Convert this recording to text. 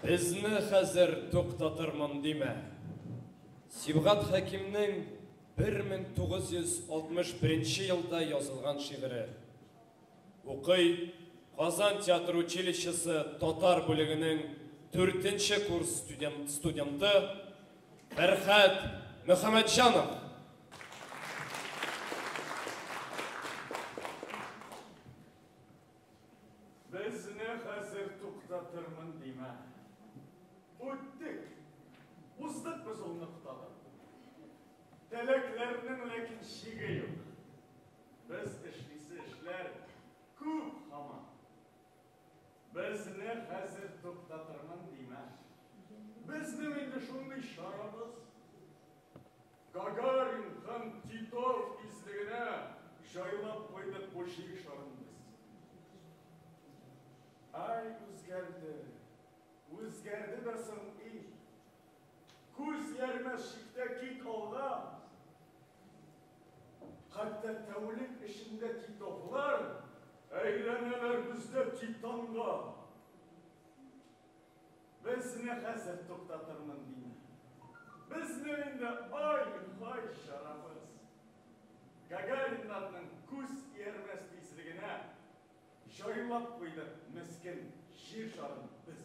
Безне хәзер туктатырмын диме. Сибгат Хәкимнең 1961 елда язылган шигыре. Укый Казан театр училищесы татар бүлегенең 4-нче курс студенты Фәрхәт Мөхәммәтҗанов. Безне хәзер туктатырмын диме. Үттек, уздык біз ул нуктага. Теләкләрнең ләкин шиге юк. Без эшлисе эшләр күп һаман. Безне хәзер туктатырмын диме. Безнең инде шундый шарабыз. Гагарин һәм Титов излегенә җайлап куйдык бу шик шарыбыз. Ай үзгәрде. Үзгәрде дәрсең и. Күз ярмәс шиктә кит алга. Хәтта тәүлек эшендә Титовлар әйләнәләр бездә Титанга. Безне хәзер туктатырмын диме. Безнең инде ай шарабыз. Гагариннарның күз ярмәс тизлегенә җайлап куйдык мескен җир шарын без.